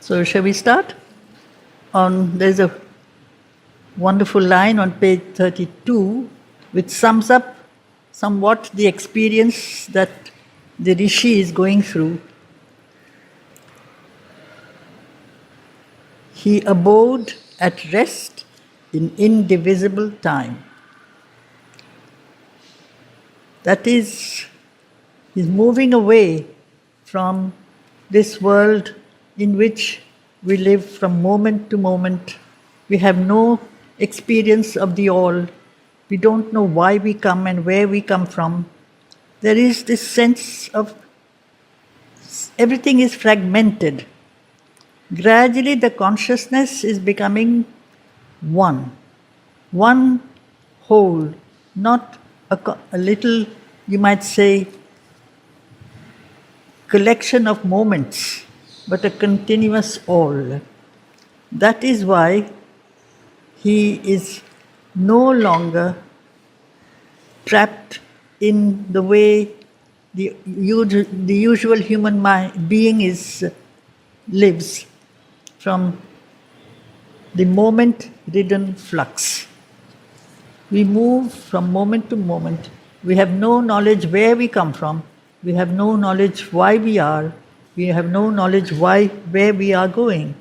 So, shall we start? There's a wonderful line on page 32 which sums up somewhat the experience that the Rishi is going through. He abode at rest in indivisible time. That is, he's moving away from this world in which we live from moment to moment. We have no experience of the all. We don't know why we come and where we come from. There is this sense of everything is fragmented. Gradually, the consciousness is becoming one whole, not a little, you might say, collection of moments, but a continuous all. That is why he is no longer trapped in the way the usual human being lives from the moment-ridden flux. We move from moment to moment. We have no knowledge where we come from. We have no knowledge why we are. We have no knowledge where we are going.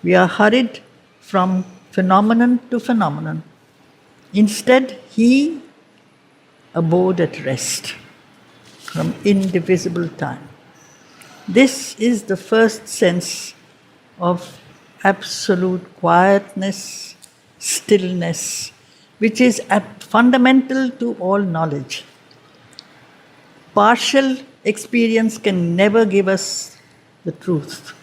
We are hurried from phenomenon to phenomenon. Instead, he abode at rest from indivisible time. This is the first sense of absolute quietness, stillness, which is fundamental to all knowledge. Partial experience can never give us the truth.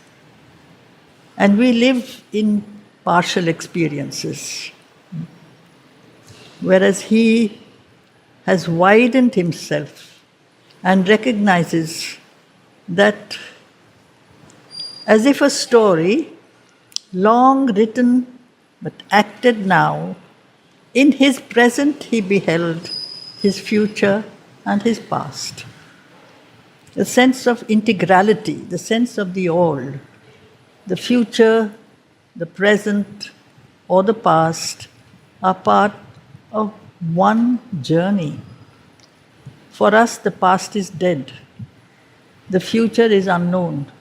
And we live in partial experiences. Whereas he has widened himself and recognizes that as if a story, long written but acted now, in his present he beheld his future and his past. The sense of integrality, the sense of the all, the future, the present, or the past are part of one journey. For us, the past is dead. The future is unknown.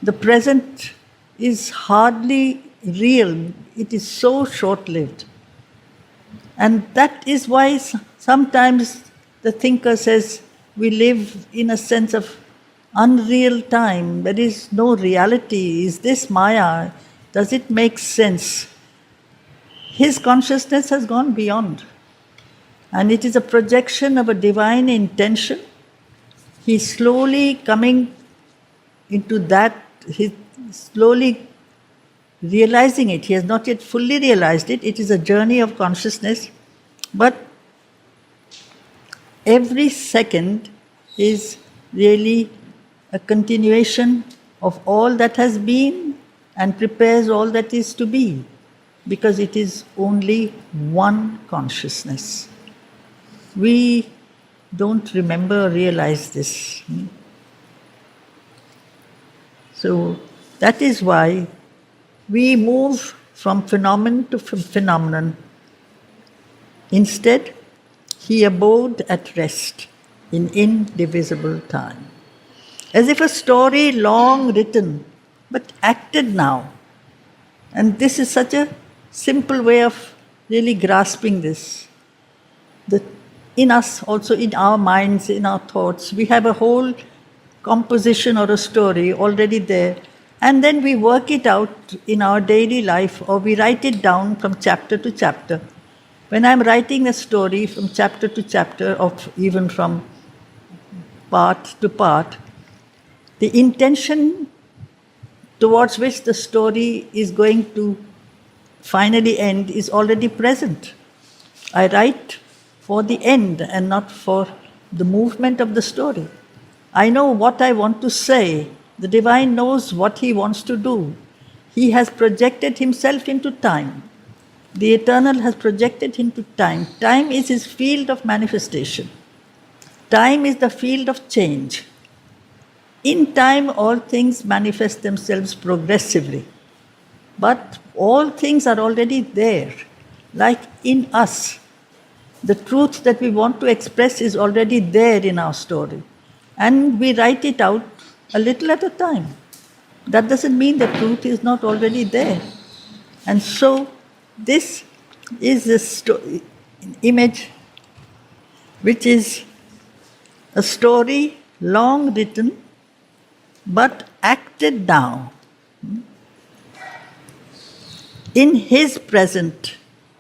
The present is hardly real. It is so short-lived. And that is why sometimes the thinker says we live in a sense of unreal time. There is no reality. Is this Maya? Does it make sense? His consciousness has gone beyond. And it is a projection of a divine intention. He's slowly coming into that, he's slowly realizing it. He has not yet fully realized it. It is a journey of consciousness. But every second is really a continuation of all that has been and prepares all that is to be, because it is only one consciousness. We don't remember or realize this. So that is why we move from phenomenon to phenomenon. Instead, he abode at rest in indivisible time. As if a story long written, but acted now. And this is such a simple way of really grasping this. In us, also in our minds, in our thoughts, we have a whole composition or a story already there. And then we work it out in our daily life, or we write it down from chapter to chapter. When I'm writing a story from chapter to chapter, or even from part to part, the intention towards which the story is going to finally end is already present. I write for the end and not for the movement of the story. I know what I want to say. The divine knows what he wants to do. He has projected himself into time. The eternal has projected into time. Time is his field of manifestation. Time is the field of change. In time, all things manifest themselves progressively. But all things are already there, like in us. The truth that we want to express is already there in our story. And we write it out a little at a time. That doesn't mean the truth is not already there. And so, this is an image which is a story long written but acted now. In his present,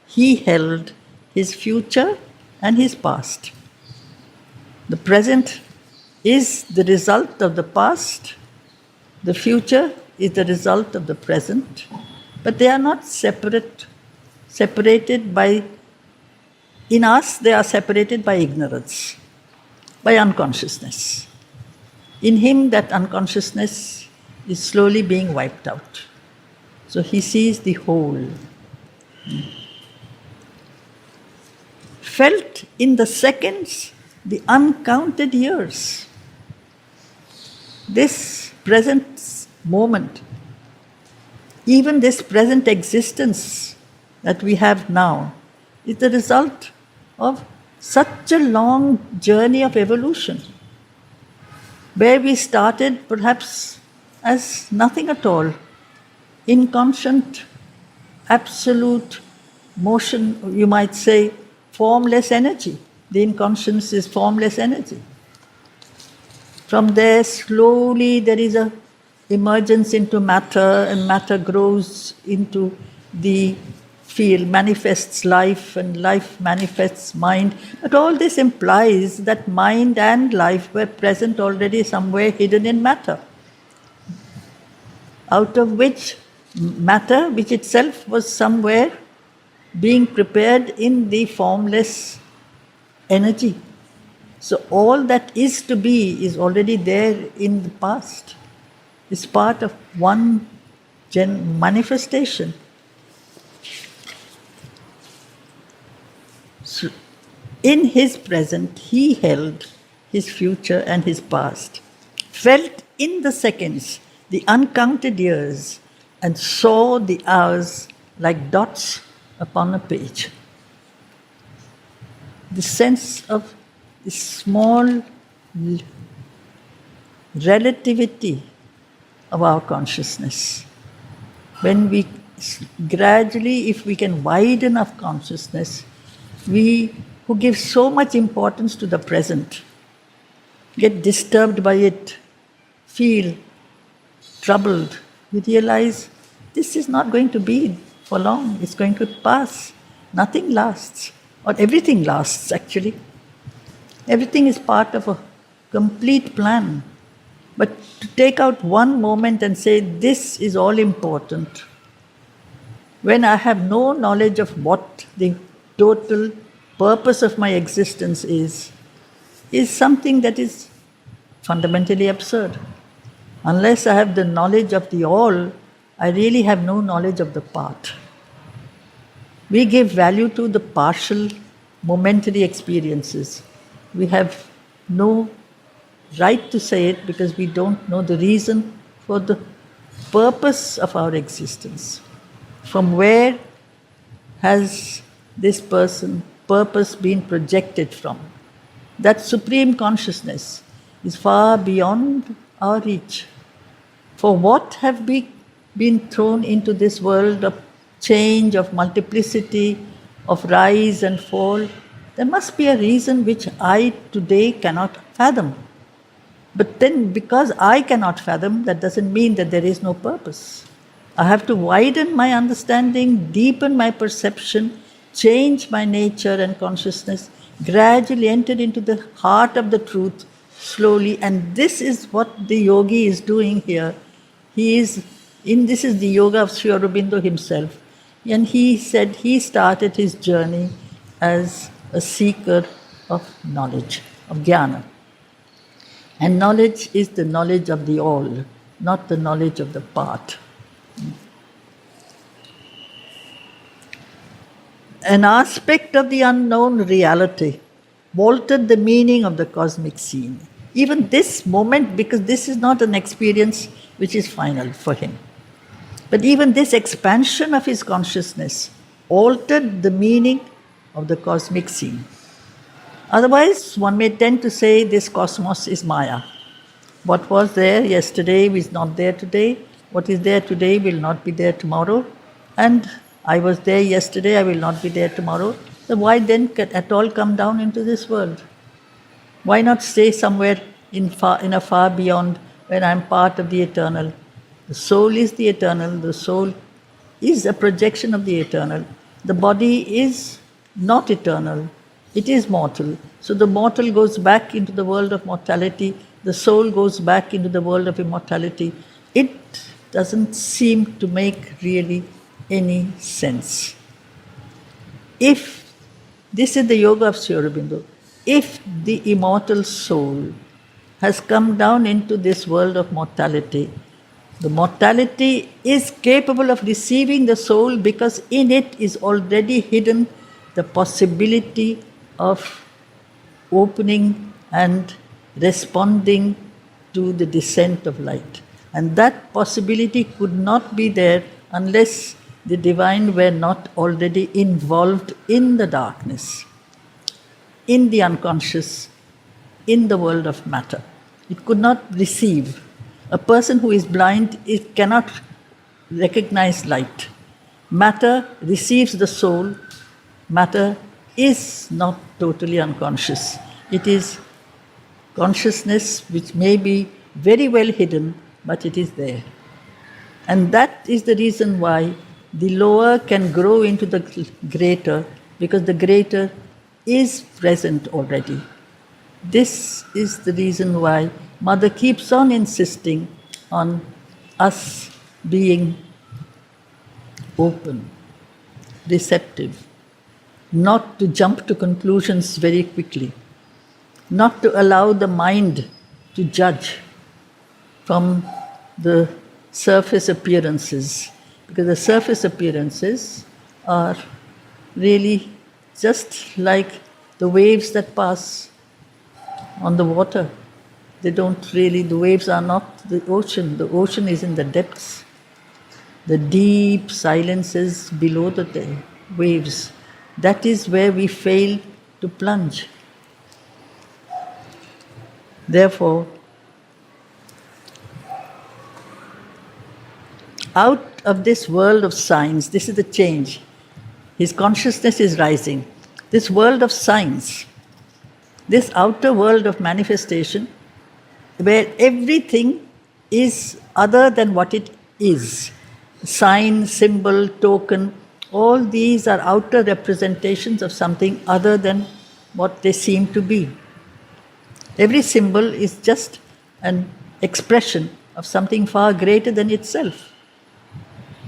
he held his future and his past. The present is the result of the past, the future is the result of the present, but they are not separated by, in us, they are separated by ignorance, by unconsciousness. In him, that unconsciousness is slowly being wiped out. So he sees the whole. Felt in the seconds, the uncounted years. This present moment, even this present existence that we have now, is the result of such a long journey of evolution, where we started perhaps as nothing at all, inconscient, absolute motion, you might say, formless energy. The inconscience is formless energy. From there, slowly there is a emergence into matter, and matter grows into the field, manifests life, and life manifests mind. But all this implies that mind and life were present already somewhere hidden in matter, out of which matter, which itself was somewhere being prepared in the formless energy. So all that is to be is already there in the past. It's part of one manifestation. So in his present, he held his future and his past, felt in the seconds the uncounted years, and saw the hours like dots upon a page. The sense of the small relativity of our consciousness. When we gradually, if we can widen our consciousness, we who give so much importance to the present, get disturbed by it, feel troubled, we realize this is not going to be for long, it's going to pass. Nothing lasts, or everything lasts actually. Everything is part of a complete plan. But to take out one moment and say, this is all important, when I have no knowledge of what the total purpose of my existence is something that is fundamentally absurd. Unless I have the knowledge of the all, I really have no knowledge of the part. We give value to the partial, momentary experiences. We have no right to say it because we don't know the reason for the purpose of our existence. From where has this purpose been projected from? That supreme consciousness is far beyond our reach. For what have we been thrown into this world of change, of multiplicity, of rise and fall? There must be a reason which I today cannot fathom. But then, because I cannot fathom, that doesn't mean that there is no purpose. I have to widen my understanding, deepen my perception, change my nature and consciousness, gradually enter into the heart of the truth slowly. And this is what the yogi is doing here. This is the yoga of Sri Aurobindo himself. And he said he started his journey as a seeker of knowledge, of jnana. And knowledge is the knowledge of the all, not the knowledge of the part. An aspect of the unknown reality altered the meaning of the cosmic scene. even this moment, because this is not an experience which is final for him. But even this expansion of his consciousness altered the meaning of the cosmic scene. Otherwise, one may tend to say this cosmos is Maya. What was there yesterday is not there today. What is there today will not be there tomorrow. And I was there yesterday, I will not be there tomorrow. So why then at all come down into this world? Why not stay somewhere in a far beyond where I am part of the eternal? The soul is the eternal. The soul is a projection of the eternal. The body is not eternal. It is mortal. So the mortal goes back into the world of mortality. The soul goes back into the world of immortality. It doesn't seem to make really any sense. If this is the yoga of Sri Aurobindo, if the immortal soul has come down into this world of mortality, the mortality is capable of receiving the soul because in it is already hidden the possibility of opening and responding to the descent of light. And that possibility could not be there unless the divine were not already involved in the darkness, in the unconscious, in the world of matter. It could not receive. A person who is blind cannot recognize light. Matter receives the soul. Matter is not totally unconscious. It is consciousness which may be very well hidden, but it is there. And that is the reason why the lower can grow into the greater, because the greater is present already. This is the reason why Mother keeps on insisting on us being open, receptive, not to jump to conclusions very quickly, not to allow the mind to judge from the surface appearances, because the surface appearances are really just like the waves that pass on the water. They don't really, the waves are not the ocean is in the depths. The deep silences below the waves. That is where we fail to plunge. Therefore, out of this world of signs, this is the change. His consciousness is rising. This world of signs, this outer world of manifestation, where everything is other than what it is. Sign, symbol, token, all these are outer representations of something other than what they seem to be. Every symbol is just an expression of something far greater than itself.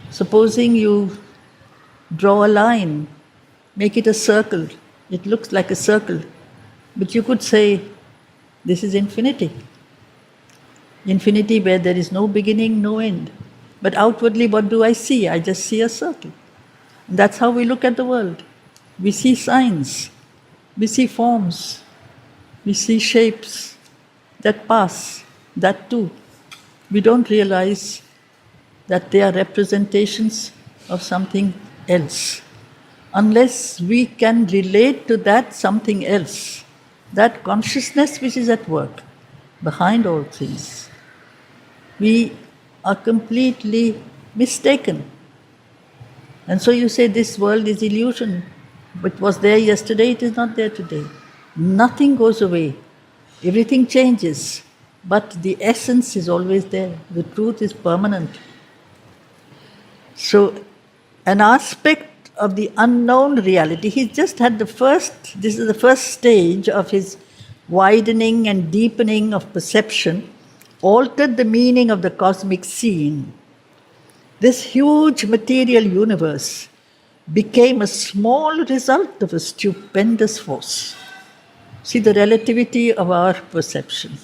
Supposing you draw a line, make it a circle, it looks like a circle, but you could say, this is infinity. Infinity where there is no beginning, no end. But outwardly, what do I see? I just see a circle. And that's how we look at the world. We see signs, we see forms, we see shapes that pass, that too. We don't realize that they are representations of something else. Unless we can relate to that something else, that consciousness which is at work behind all things, we are completely mistaken. And so you say this world is illusion. It was there yesterday, it is not there today. Nothing goes away. Everything changes. But the essence is always there. The truth is permanent. So, an aspect of the unknown reality, he just had this is the first stage of his widening and deepening of perception, altered the meaning of the cosmic scene. This huge material universe became a small result of a stupendous force. See the relativity of our perception.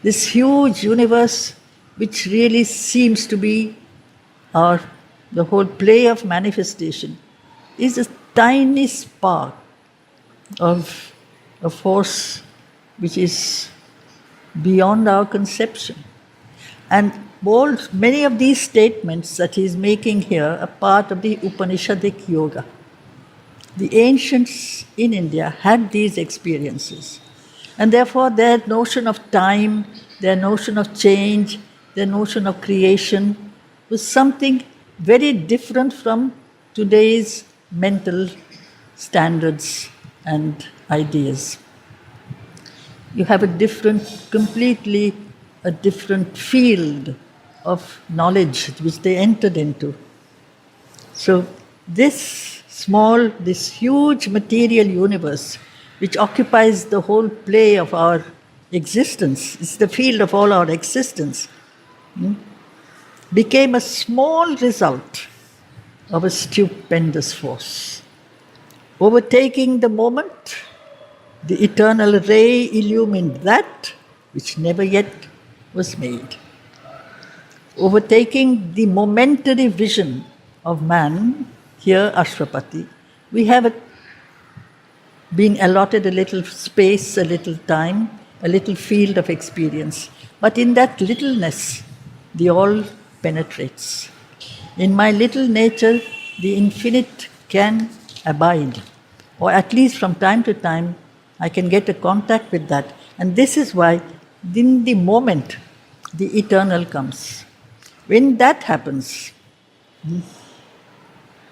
This huge universe, which really seems to be the whole play of manifestation, is a tiny spark of a force which is beyond our conception. And many of these statements that he is making here are part of the Upanishadic yoga. The ancients in India had these experiences. And therefore, their notion of time, their notion of change, their notion of creation was something very different from today's mental standards and ideas. You have completely a different field of knowledge which they entered into. So this huge material universe, which occupies the whole play of our existence, it's the field of all our existence, became a small result of a stupendous force. Overtaking the moment, the eternal ray illumined that which never yet was made. Overtaking the momentary vision of man, here Ashwapati, we have been allotted a little space, a little time, a little field of experience. But in that littleness, the all penetrates. In my little nature, the infinite can abide, or at least from time to time, I can get a contact with that. And this is why, in the moment, the eternal comes. When that happens,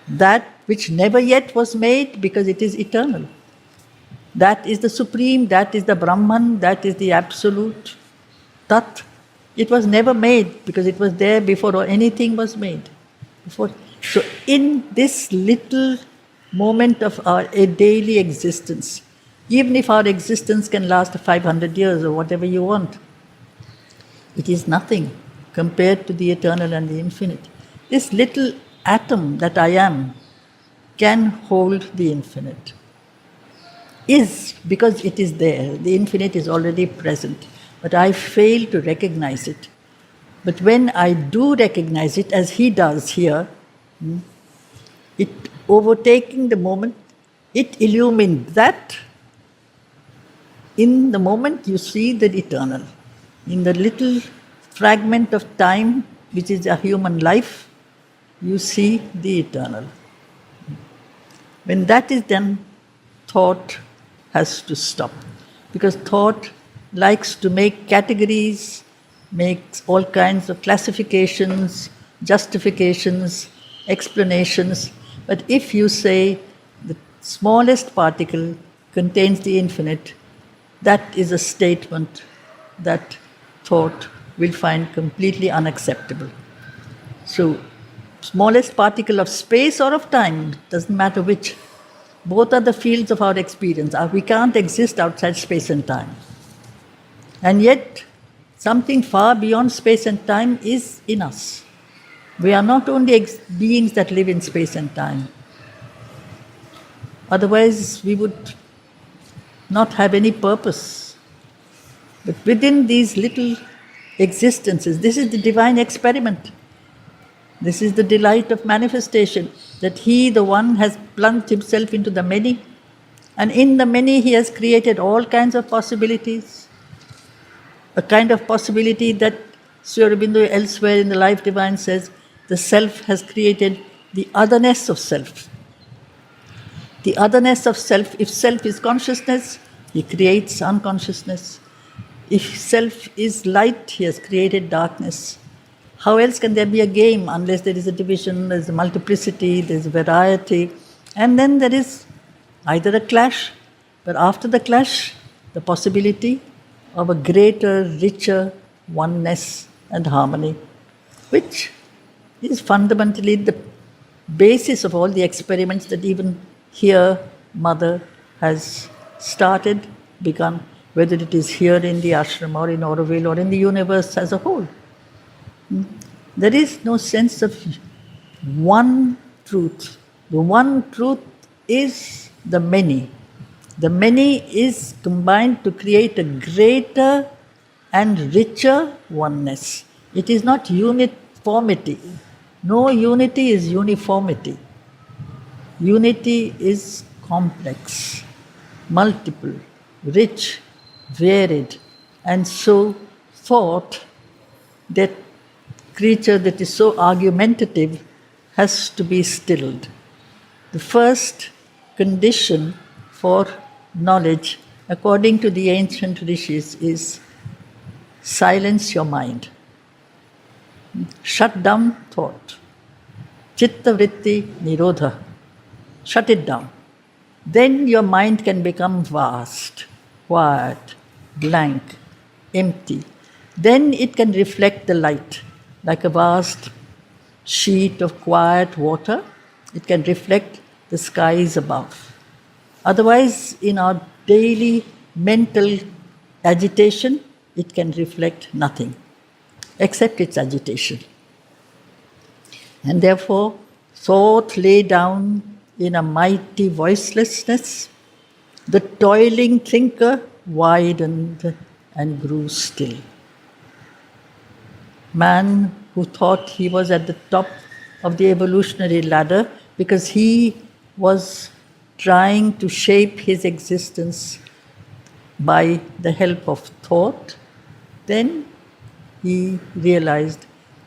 that which never yet was made, because it is eternal, that is the supreme, that is the Brahman, that is the absolute Tat. It was never made because it was there before anything was made. So in this little moment of our daily existence, even if our existence can last 500 years or whatever you want, it is nothing compared to the eternal and the infinite. This little atom that I am can hold the infinite. Is because it is there. The infinite is already present. But I fail to recognize it. But when I do recognize it, as he does here, it overtaking the moment, it illumined that. In the moment you see the eternal. In the little fragment of time, which is a human life, you see the eternal. When that is done, thought has to stop. Because thought likes to make categories, makes all kinds of classifications, justifications, explanations. But if you say the smallest particle contains the infinite, that is a statement that thought will find completely unacceptable. So, smallest particle of space or of time, doesn't matter which, both are the fields of our experience. We can't exist outside space and time. And yet, something far beyond space and time is in us. We are not only beings that live in space and time. Otherwise, we would not have any purpose. But within these little existences, this is the divine experiment. This is the delight of manifestation, that he, the one, has plunged himself into the many, and in the many he has created all kinds of possibilities. A kind of possibility that Sri Aurobindo elsewhere in the Life Divine says, the self has created the otherness of self. The otherness of self, if self is consciousness, he creates unconsciousness. If self is light, he has created darkness. How else can there be a game unless there is a division, there is a multiplicity, there is a variety, and then there is either a clash, but after the clash, the possibility of a greater, richer oneness and harmony, which is fundamentally the basis of all the experiments that even here Mother has started, begun, whether it is here in the ashram or in Auroville or in the universe as a whole. There is no sense of one truth. The one truth is the many. The many is combined to create a greater and richer oneness. It is not uniformity. No unity is uniformity. Unity is complex, multiple, rich, varied, And so thought, that creature that is so argumentative, has to be stilled. The first condition for knowledge, according to the ancient rishis, is silence your mind. Shut down thought. Chitta vritti nirodha. Shut it down. Then your mind can become vast, quiet, blank, empty. Then it can reflect the light like a vast sheet of quiet water. It can reflect the skies above. Otherwise, in our daily mental agitation, it can reflect nothing except its agitation. And therefore, thought lay down in a mighty voicelessness. The toiling thinker widened and grew still. Man who thought he was at the top of the evolutionary ladder because he was trying to shape his existence by the help of thought, then he realized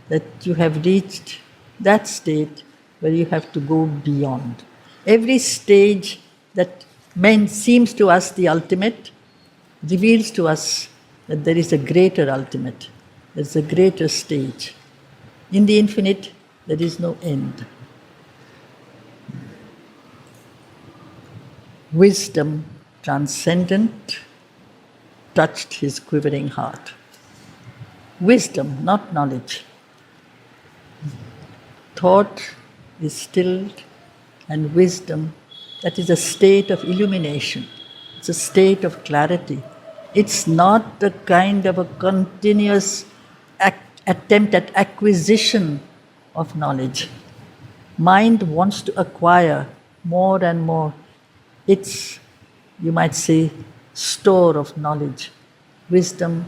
that you have reached that state where you have to go beyond. Every stage that seems to us the ultimate reveals to us that there is a greater ultimate, there is a greater stage. In the infinite, there is no end. Wisdom transcendent touched his quivering heart. Wisdom, not knowledge. Thought is stilled, and wisdom, that is a state of illumination. It's a state of clarity. It's not the kind of a continuous attempt at acquisition of knowledge. Mind wants to acquire more and more. It's, you might say, store of knowledge. Wisdom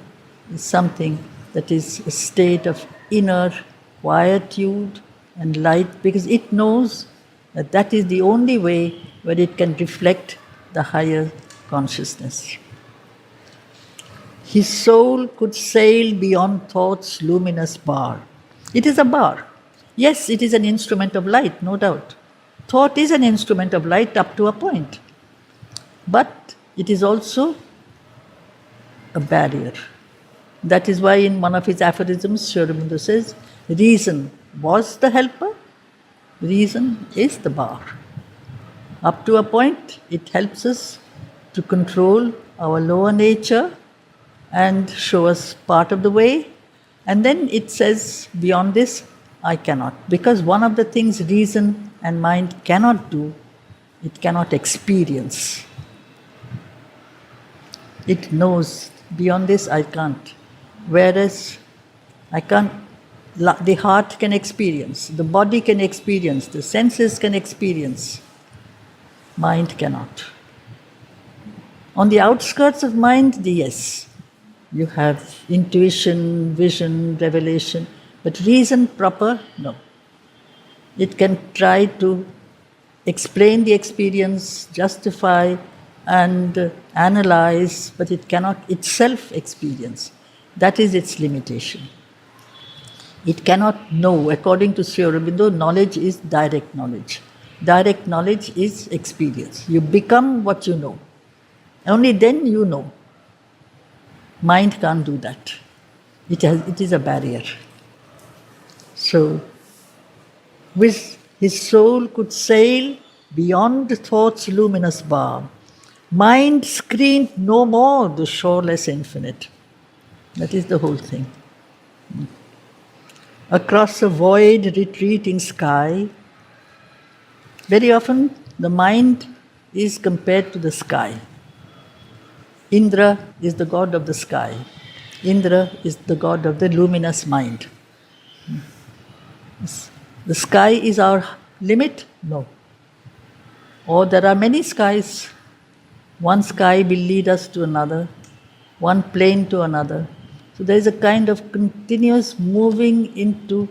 is something that is a state of inner quietude and light, because it knows that that is the only way where it can reflect the higher consciousness. His soul could sail beyond thought's luminous bar. It is a bar. Yes, it is an instrument of light, no doubt. Thought is an instrument of light up to a point. But it is also a barrier. That is why in one of his aphorisms, Sri Aurobindo says, reason was the helper, reason is the bar. Up to a point, it helps us to control our lower nature and show us part of the way. And then it says, beyond this, I cannot. Because one of the things reason and mind cannot do, it cannot experience. It knows, beyond this I can't. Whereas I can't, the heart can experience, the body can experience, the senses can experience. Mind cannot. On the outskirts of mind, yes, you have intuition, vision, revelation, but reason proper, no. It can try to explain the experience, justify and analyze, but it cannot itself experience. That is its limitation. It cannot know. According to Sri Aurobindo, knowledge is direct knowledge. Direct knowledge is experience. You become what you know. Only then you know. Mind can't do that. It is a barrier. So, his soul could sail beyond thought's luminous bar. Mind screened no more the shoreless infinite. That is the whole thing. Across a void retreating sky, very often the mind is compared to the sky. Indra is the god of the sky. Indra is the god of the luminous mind. The sky is our limit? No. Or there are many skies. One sky will lead us to another, one plane to another. So there is a kind of continuous moving into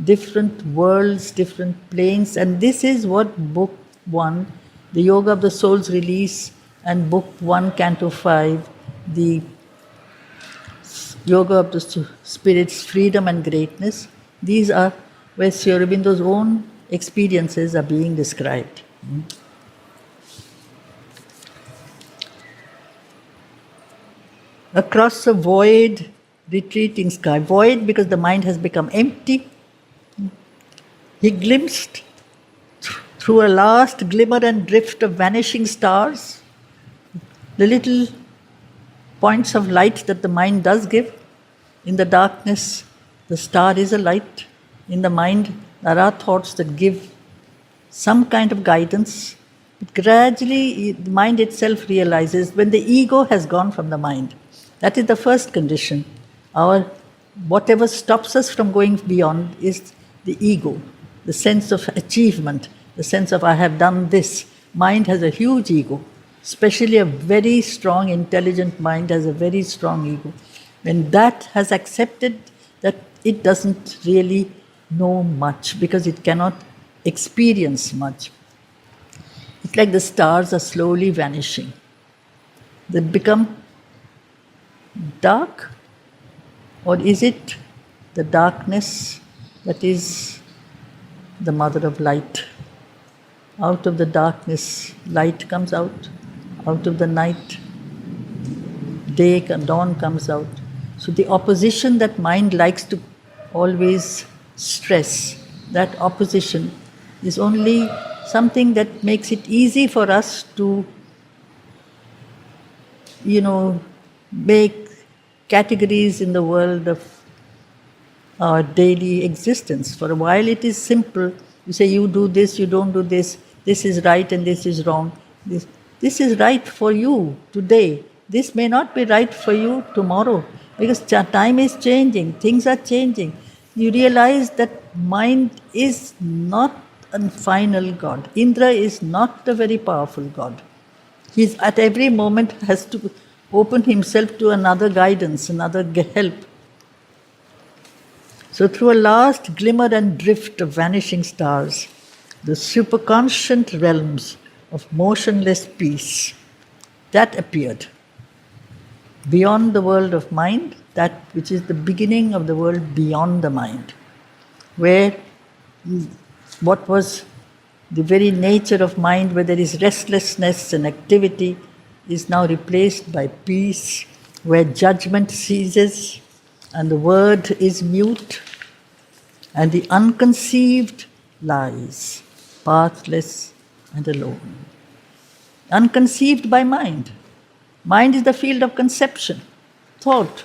different worlds, different planes, and this is what Book 1, the Yoga of the Soul's Release, and Book 1, Canto 5, the yoga of the spirit's freedom and greatness. These are where Sri Aurobindo's own experiences are being described. Across a void, retreating sky. Void because the mind has become empty. He glimpsed through a last glimmer and drift of vanishing stars, the little points of light that the mind does give. In the darkness, the star is a light. In the mind, there are thoughts that give some kind of guidance. But gradually, the mind itself realizes when the ego has gone from the mind. That is the first condition. Whatever stops us from going beyond is the ego, the sense of achievement, the sense of I have done this. Mind has a huge ego, especially a very strong, intelligent mind has a very strong ego. When that has accepted that it doesn't really know much because it cannot experience much. It's like the stars are slowly vanishing. They become dark, or is it the darkness that is the mother of light? Out of the darkness, light comes out. Out of the night, dawn comes out. So the opposition that mind likes to always stress, that opposition is only something that makes it easy for us to, make categories in the world of our daily existence. For a while it is simple. You say you do this, you don't do this, this is right and this is wrong. This is right for you today. This may not be right for you tomorrow because time is changing, things are changing. You realize that mind is not a final God. Indra is not a very powerful God. He at every moment has to open himself to another guidance, another help. So through a last glimmer and drift of vanishing stars, the superconscient realms of motionless peace, that appeared. Beyond the world of mind, that which is the beginning of the world beyond the mind, where what was the very nature of mind, where there is restlessness and activity, is now replaced by peace, where judgment ceases and the word is mute and the unconceived lies, pathless and alone. Unconceived by mind. Mind is the field of conception, thought.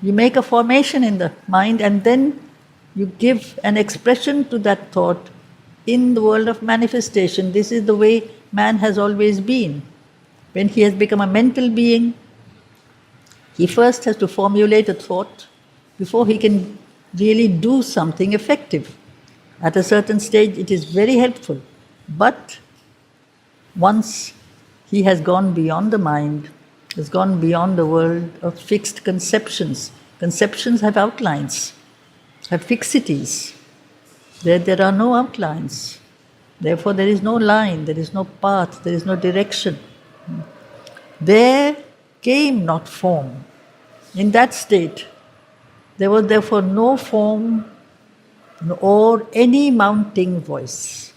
You make a formation in the mind and then you give an expression to that thought in the world of manifestation. This is the way man has always been. When he has become a mental being, he first has to formulate a thought before he can really do something effective. At a certain stage, it is very helpful. But once he has gone beyond the mind, has gone beyond the world of fixed conceptions. Conceptions have outlines, have fixities. There are no outlines. Therefore, there is no line, there is no path, there is no direction. There came not form. In that state, there was therefore no form or any mounting voice.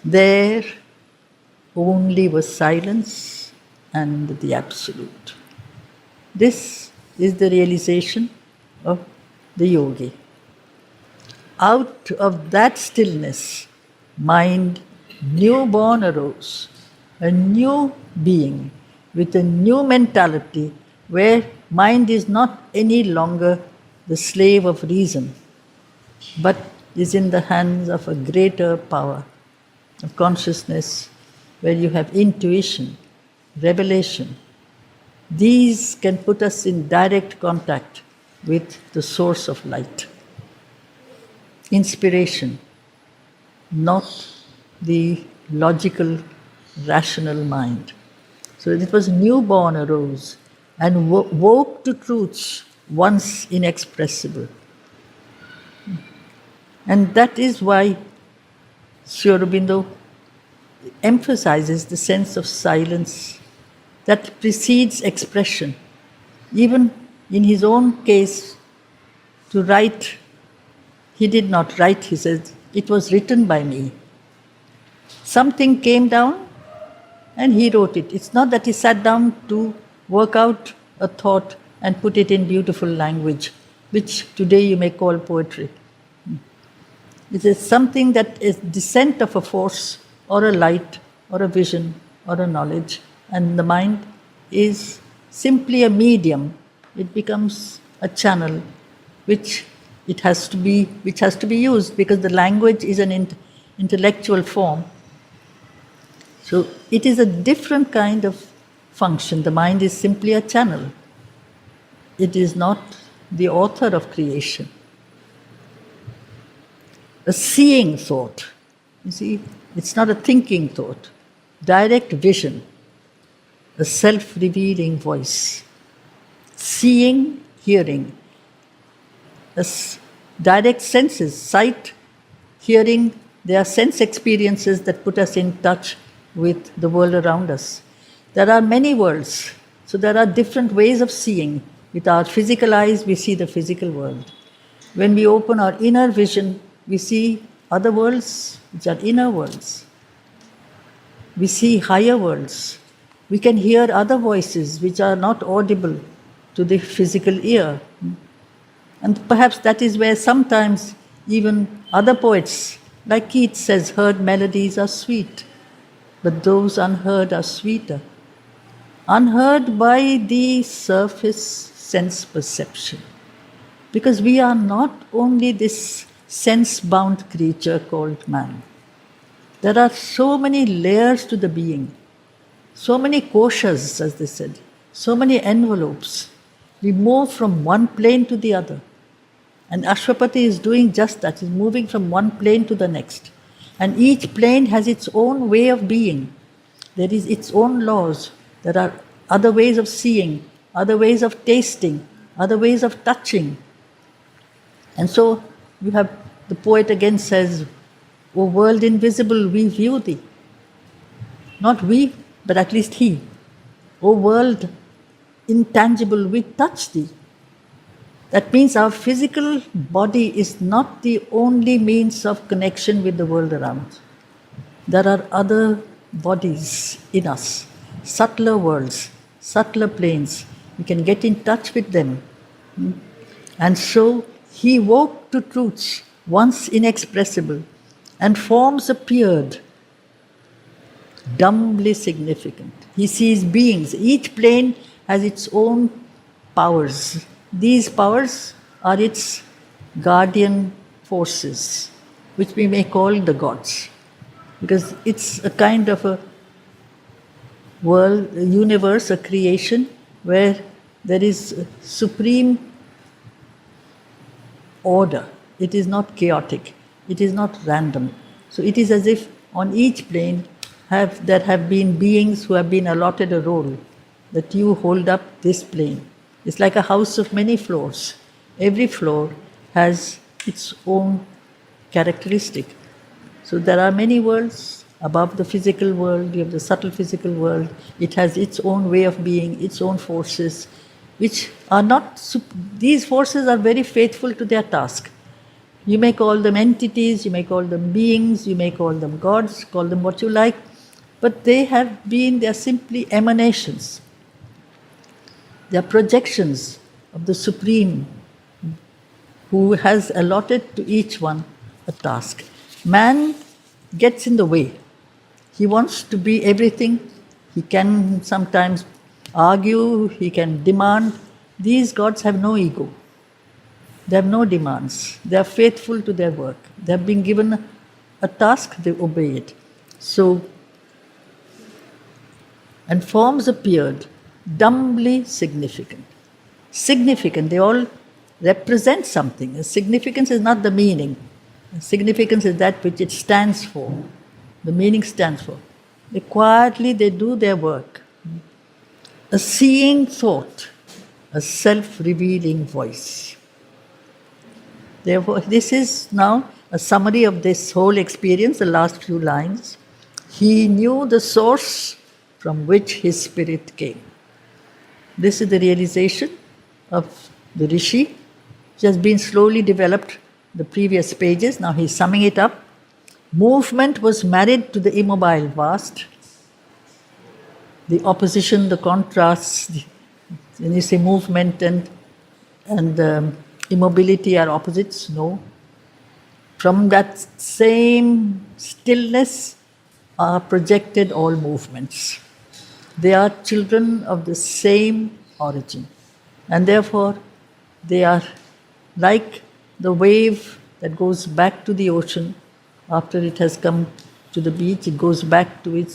There only was silence and the Absolute. This is the realization of the yogi. Out of that stillness, mind newborn arose, a new being with a new mentality where mind is not any longer the slave of reason, but is in the hands of a greater power of consciousness where you have intuition, revelation. These can put us in direct contact with the source of light. Inspiration, not the logical, rational mind. So it was newborn arose and woke to truths once inexpressible. And that is why Sri Aurobindo emphasizes the sense of silence that precedes expression. Even in his own case, to write, he did not write, he says, it was written by me. Something came down and he wrote it. It's not that he sat down to work out a thought and put it in beautiful language, which today you may call poetry. It is something that is descent of a force or a light or a vision or a knowledge, and the mind is simply a medium. It becomes a channel which has to be used, because the language is an intellectual form. So it is a different kind of function. The mind is simply a channel. It is not the author of creation. A seeing thought, you see, it's not a thinking thought. Direct vision, a self-revealing voice. Seeing, hearing, direct senses, sight, hearing, they are sense experiences that put us in touch with the world around us. There are many worlds, so there are different ways of seeing. With our physical eyes, we see the physical world. When we open our inner vision, we see other worlds, which are inner worlds. We see higher worlds. We can hear other voices which are not audible to the physical ear. And perhaps that is where sometimes even other poets, like Keats says, heard melodies are sweet, but those unheard are sweeter. Unheard by the surface sense perception. Because we are not only this sense-bound creature called man. There are so many layers to the being, so many koshas, as they said, so many envelopes. We move from one plane to the other. And Ashwapati is doing just that. He's moving from one plane to the next. And each plane has its own way of being. There is its own laws. There are other ways of seeing, other ways of tasting, other ways of touching. And so you have, the poet again says, O world invisible, we view thee. Not we, but at least he. O world intangible, we touch thee. That means our physical body is not the only means of connection with the world around. There are other bodies in us, subtler worlds, subtler planes. We can get in touch with them. And so he woke to truths once inexpressible, and forms appeared dumbly significant. He sees beings. Each plane has its own powers. These powers are its guardian forces, which we may call the gods, because it's a kind of a world, a universe, a creation where there is supreme order. It is not chaotic. It is not random. So it is as if on each plane there have been beings who have been allotted a role, that you hold up this plane. It's like a house of many floors. Every floor has its own characteristic. So there are many worlds. Above the physical world, you have the subtle physical world. It has its own way of being, its own forces, which are not, these forces are very faithful to their task. You may call them entities, you may call them beings, you may call them gods, call them what you like, but they are simply emanations. They are projections of the Supreme, who has allotted to each one a task. Man gets in the way. He wants to be everything. He can sometimes argue, he can demand. These gods have no ego. They have no demands. They are faithful to their work. They have been given a task, they obey it. So, and forms appeared dumbly significant. Significant, they all represent something. Significance is not the meaning. Significance is that which it stands for. The meaning stands for. Quietly they do their work. A seeing thought, a self-revealing voice. Therefore, this is now a summary of this whole experience, the last few lines. He knew the source from which his spirit came. This is the realization of the Rishi, which has been slowly developed the previous pages. Now he's summing it up. Movement was married to the immobile vast. The opposition, the contrasts, when you say movement and immobility are opposites, no. From that same stillness are projected all movements. They are children of the same origin. And therefore, they are like the wave that goes back to the ocean after it has come to the beach. It goes back to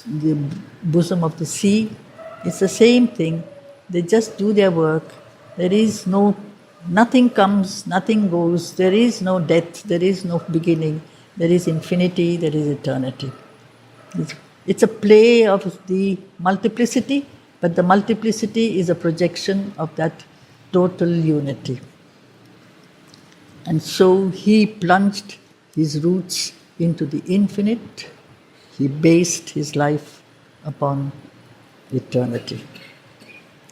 the bosom of the sea. It's the same thing. They just do their work. There is nothing comes, nothing goes. There is no death. There is no beginning. There is infinity. There is eternity. It's a play of the multiplicity, but the multiplicity is a projection of that total unity. And so he plunged his roots into the infinite. He based his life upon eternity,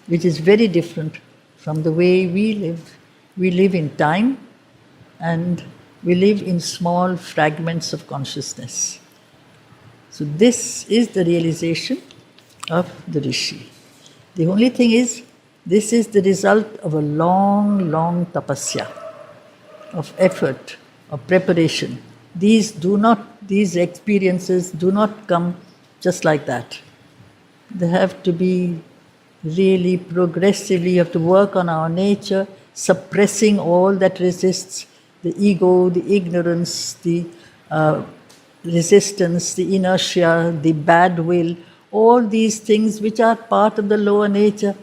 which is very different from the way we live. We live in time and we live in small fragments of consciousness. So this is the realization of the Rishi. The only thing is, this is the result of a long, long tapasya, of effort, of preparation. These experiences do not come just like that. They have to be really progressively, you have to work on our nature, suppressing all that resists, the ego, the ignorance, the resistance, the inertia, the bad will, all these things which are part of the lower nature,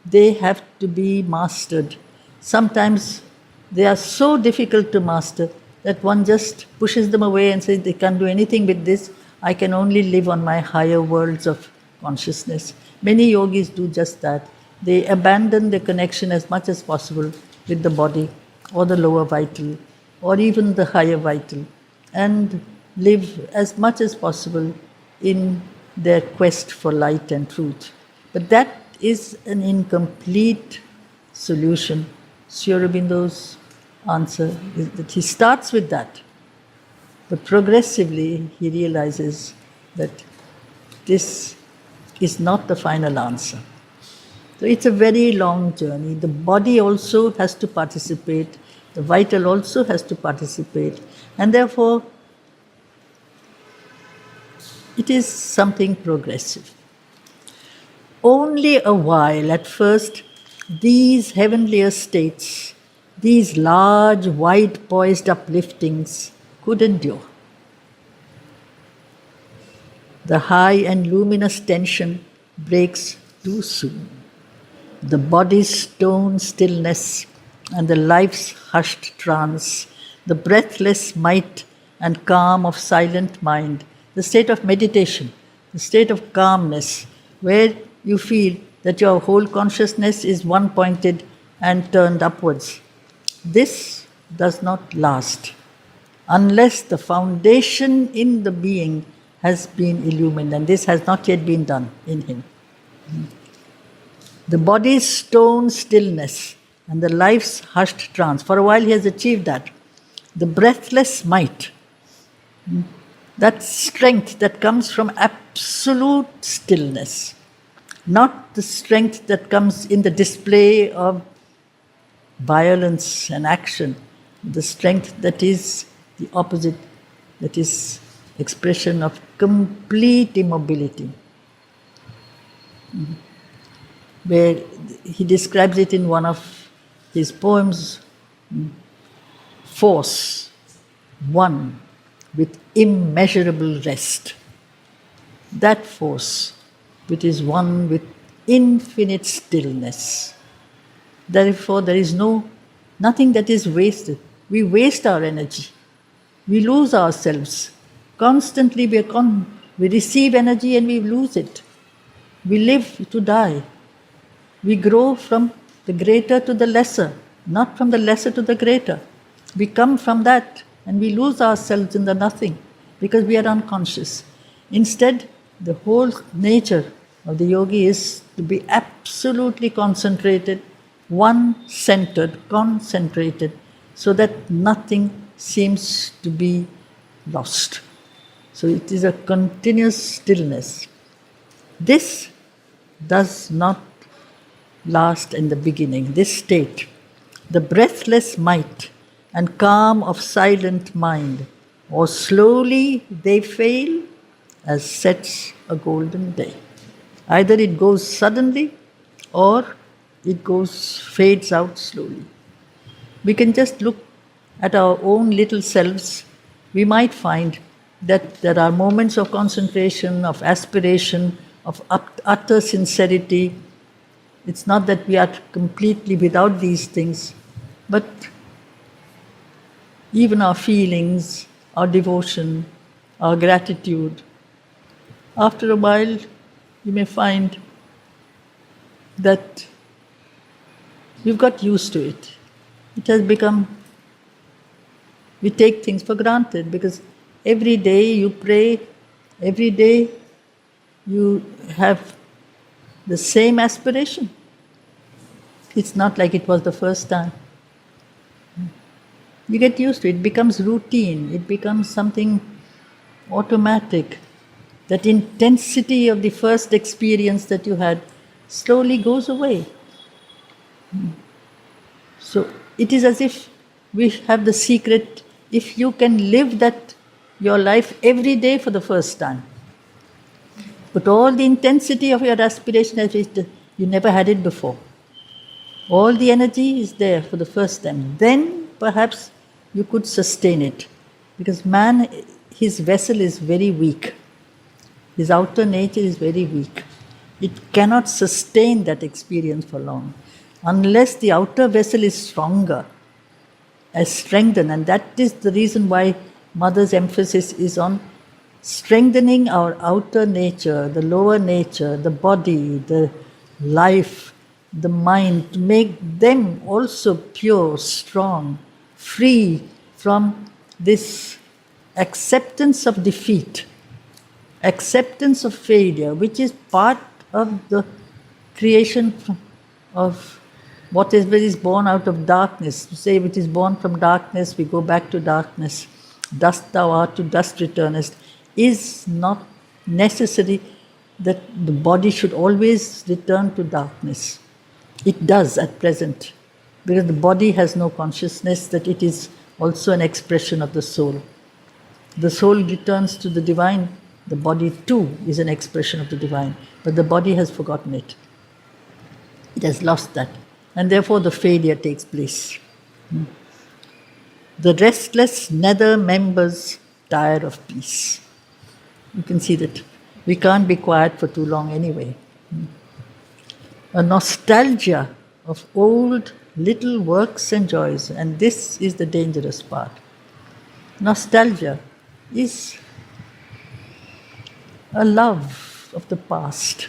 they have to be mastered. Sometimes they are so difficult to master that one just pushes them away and says, they can't do anything with this, I can only live on my higher worlds of consciousness. Many yogis do just that. They abandon the connection as much as possible with the body or the lower vital or even the higher vital and live as much as possible in their quest for light and truth. But that is an incomplete solution. Sri Aurobindo's answer is that he starts with that, but progressively he realizes that this is not the final answer. So it's a very long journey. The body also has to participate, the vital also has to participate, and therefore it is something progressive. Only a while at first these heavenlier states, these large, wide poised upliftings could endure. The high and luminous tension breaks too soon. The body's stone stillness and the life's hushed trance, the breathless might and calm of silent mind, the state of meditation, the state of calmness, where you feel that your whole consciousness is one-pointed and turned upwards. This does not last unless the foundation in the being has been illumined, and this has not yet been done in him. The body's stone stillness and the life's hushed trance, for a while he has achieved that. The breathless might, that strength that comes from absolute stillness, not the strength that comes in the display of violence and action, the strength that is the opposite, that is expression of complete immobility. Where he describes it in one of his poems, force, one with immeasurable rest. That force, which is one with infinite stillness. Therefore, there is nothing that is wasted. We waste our energy. We lose ourselves. Constantly we receive energy and we lose it. We live to die. We grow from the greater to the lesser, not from the lesser to the greater. We come from that and we lose ourselves in the nothing because we are unconscious. Instead, the whole nature of the yogi is to be absolutely concentrated one-centered, concentrated, so that nothing seems to be lost. So it is a continuous stillness. This does not last in the beginning, this state, the breathless might and calm of silent mind, or slowly they fail as sets a golden day. Either it goes suddenly or it fades out slowly. We can just look at our own little selves. We might find that there are moments of concentration, of aspiration, of utter sincerity. It's not that we are completely without these things, but even our feelings, our devotion, our gratitude, after a while you may find that we've got used to it. It has become, we take things for granted because every day you pray, every day you have the same aspiration. It's not like it was the first time. You get used to it, it becomes routine, it becomes something automatic. That intensity of the first experience that you had slowly goes away. So it is as if we have the secret, if you can live that, your life every day for the first time. But all the intensity of your aspiration, you never had it before. All the energy is there for the first time. Then perhaps you could sustain it. Because man, his vessel is very weak. His outer nature is very weak. It cannot sustain that experience for long unless the outer vessel is stronger, as strengthened. And that is the reason why Mother's emphasis is on strengthening our outer nature, the lower nature, the body, the life, the mind, to make them also pure, strong, free from this acceptance of defeat, acceptance of failure, which is part of the creation of whatever is born out of darkness. To say it is born from darkness, we go back to darkness. Dust thou art, to dust returnest, is not necessary that the body should always return to darkness. It does at present, because the body has no consciousness that it is also an expression of the soul. The soul returns to the divine, the body too is an expression of the divine, but the body has forgotten it. It has lost that, and therefore the failure takes place. The restless nether members tire of peace. You can see that we can't be quiet for too long anyway. A nostalgia of old little works and joys, and this is the dangerous part. Nostalgia is a love of the past,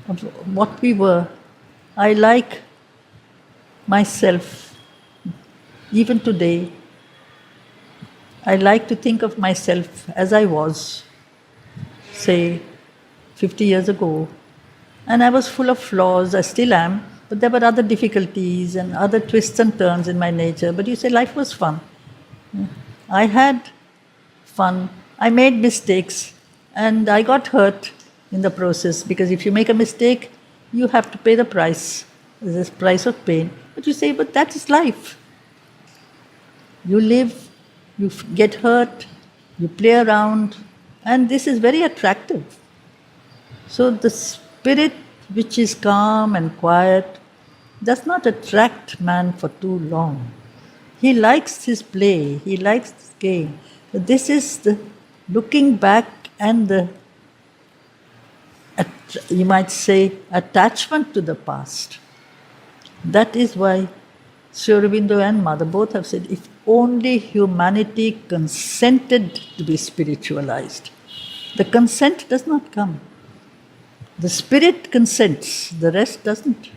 of what we were. I like myself, even today, I like to think of myself as I was, say, 50 years ago. And I was full of flaws, I still am, but there were other difficulties and other twists and turns in my nature. But you say life was fun. I had fun, I made mistakes, and I got hurt in the process, because if you make a mistake, you have to pay the price. There's a price of pain. But you say, but that is life. You live, you get hurt, you play around, and this is very attractive. So the spirit which is calm and quiet does not attract man for too long. He likes his play, he likes this game. But this is the looking back and the, you might say, attachment to the past. That is why Sri Aurobindo and Mother both have said, if only humanity consented to be spiritualized. The consent does not come. The spirit consents, the rest doesn't.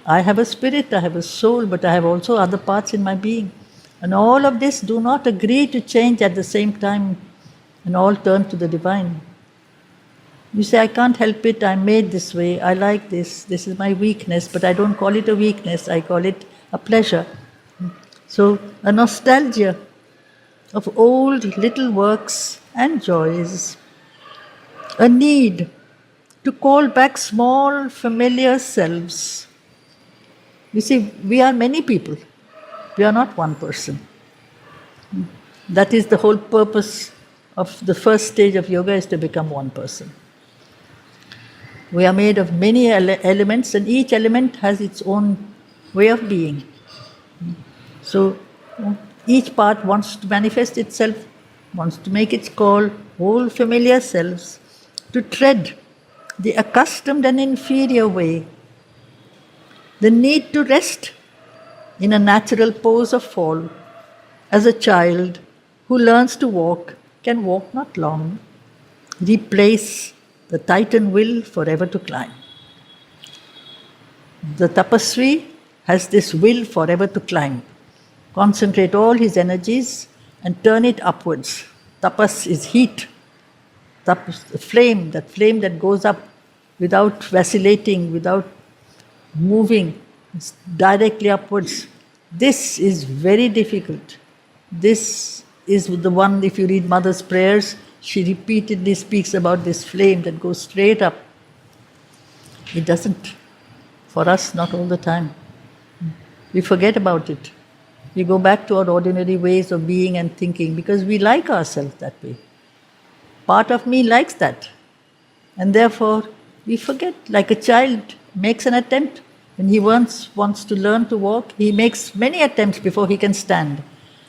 I have a spirit, I have a soul, but I have also other parts in my being. And all of this do not agree to change at the same time and all turn to the divine. You say, I can't help it, I'm made this way, I like this is my weakness, but I don't call it a weakness, I call it a pleasure. So, a nostalgia of old little works and joys, a need to call back small familiar selves. You see, we are many people, we are not one person. That is the whole purpose of the first stage of yoga, is to become one person. We are made of many elements, and each element has its own way of being. So each part wants to manifest itself, wants to make its call, whole familiar selves, to tread the accustomed and inferior way. The need to rest in a natural pose of fall, as a child who learns to walk can walk not long, replace the titan will forever to climb. The tapasvi has this will forever to climb. Concentrate all his energies and turn it upwards. Tapas is heat. Tapas, flame that goes up without vacillating, without moving, it's directly upwards. This is very difficult. This is the one, if you read Mother's prayers, she repeatedly speaks about this flame that goes straight up. It doesn't. For us, not all the time. We forget about it. We go back to our ordinary ways of being and thinking because we like ourselves that way. Part of me likes that. And therefore, we forget. Like a child makes an attempt. When he wants to learn to walk, he makes many attempts before he can stand.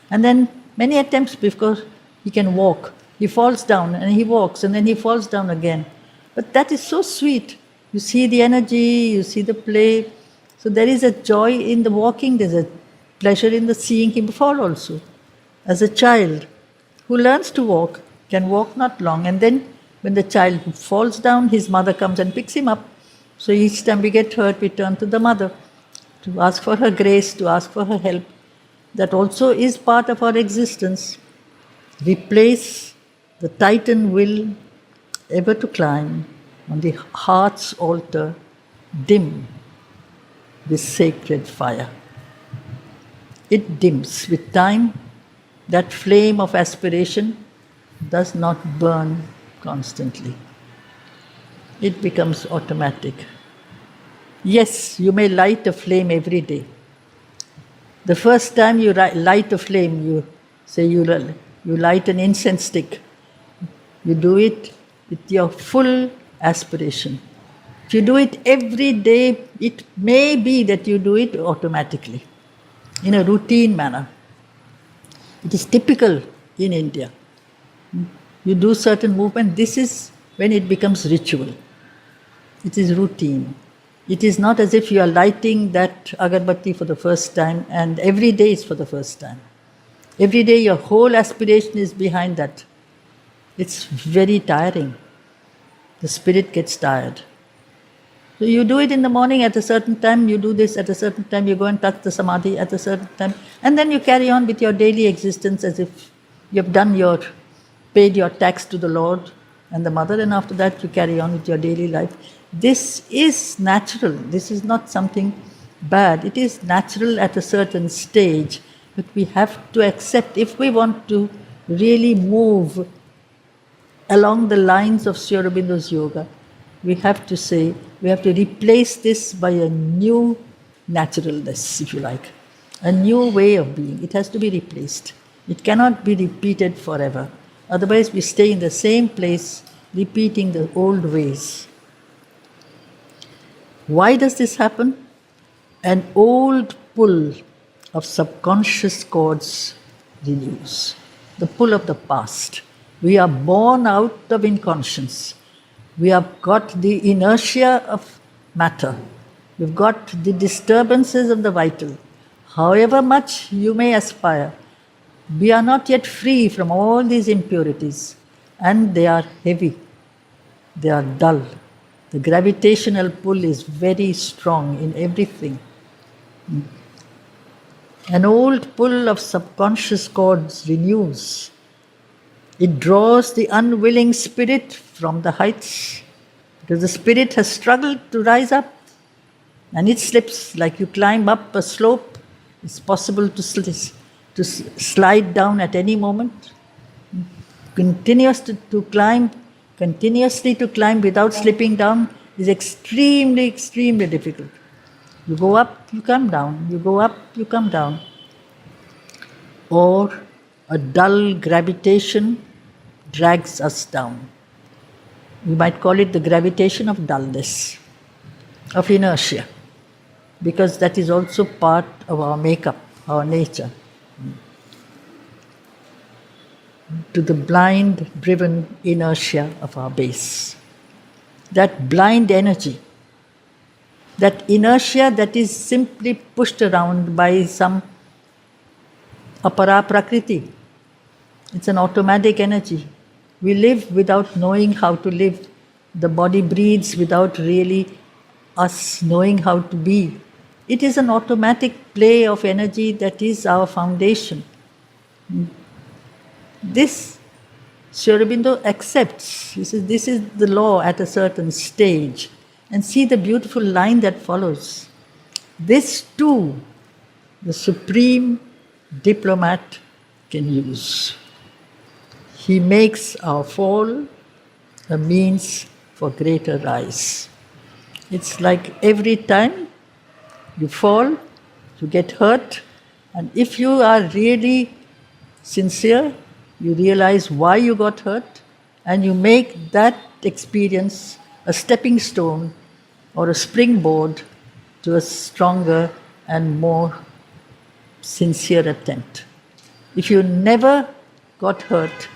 And then many attempts before he can walk. He falls down and he walks and then he falls down again. But that is so sweet. You see the energy, you see the play. So there is a joy in the walking, there's a pleasure in the seeing him fall also. As a child who learns to walk can walk not long, and then when the child falls down, his mother comes and picks him up. So each time we get hurt, we turn to the mother to ask for her grace, to ask for her help. That also is part of our existence. Replace the titan will ever to climb on the heart's altar, dim this sacred fire. It dims with time. That flame of aspiration does not burn constantly. It becomes automatic. Yes, you may light a flame every day. The first time you light a flame, you say you light an incense stick. You do it with your full aspiration. If you do it every day, it may be that you do it automatically, in a routine manner. It is typical in India. You do certain movement, this is when it becomes ritual. It is routine. It is not as if you are lighting that agarbatti for the first time and every day is for the first time. Every day your whole aspiration is behind that. It's very tiring. The spirit gets tired. So you do it in the morning at a certain time, you do this at a certain time, you go and touch the samadhi at a certain time, and then you carry on with your daily existence as if you have paid your tax to the Lord and the Mother, and after that you carry on with your daily life. This is natural. This is not something bad. It is natural at a certain stage, but we have to accept, if we want to really move along the lines of Sri Aurobindo's yoga, we have to say, we have to replace this by a new naturalness, if you like, a new way of being. It has to be replaced. It cannot be repeated forever. Otherwise, we stay in the same place, repeating the old ways. Why does this happen? An old pull of subconscious cords renews. The pull of the past. We are born out of inconscience. We have got the inertia of matter. We've got the disturbances of the vital. However much you may aspire, we are not yet free from all these impurities, and they are heavy. They are dull. The gravitational pull is very strong in everything. An old pull of subconscious cords renews. It draws the unwilling spirit from the heights Because the spirit has struggled to rise up and it slips. Like you climb up a slope, it's possible to slide down at any moment. Continuously to climb without slipping down is extremely, extremely difficult. You go up, you come down. You go up, you come down. Or a dull gravitation drags us down. We might call it the gravitation of dullness, of inertia, because that is also part of our makeup, our nature. To the blind, driven inertia of our base. That blind energy, that inertia that is simply pushed around by some apara prakriti. It's an automatic energy. We live without knowing how to live. The body breathes without really us knowing how to be. It is an automatic play of energy that is our foundation. This Sri Aurobindo accepts. He says this is the law at a certain stage. And see the beautiful line that follows. This too, the supreme diplomat can use. He makes our fall a means for greater rise. It's like every time you fall, you get hurt, and if you are really sincere, you realize why you got hurt, and you make that experience a stepping stone or a springboard to a stronger and more sincere attempt. If you never got hurt,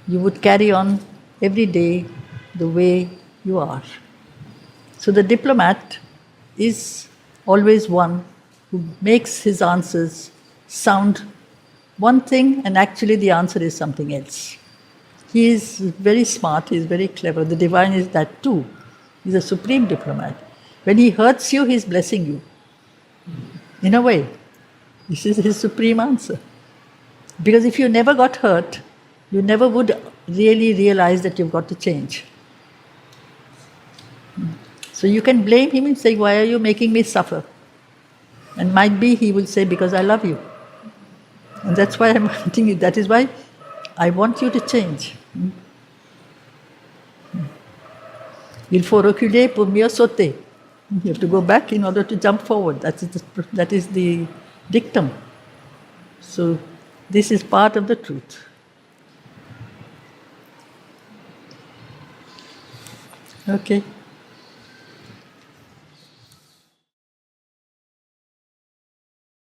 you would carry on every day the way you are. So the diplomat is always one who makes his answers sound one thing and actually the answer is something else. He is very smart, he is very clever. The divine is that too. He is a supreme diplomat. When he hurts you, he is blessing you. In a way, this is his supreme answer. Because if you never got hurt, you never would really realize that you've got to change. So you can blame him and say, why are you making me suffer? And might be he will say, because I love you. And that's why I'm wanting you. That is why I want you to change. Il faut reculer pour mieux sauter. You have to go back in order to jump forward. That is the dictum. So this is part of the truth. Okay.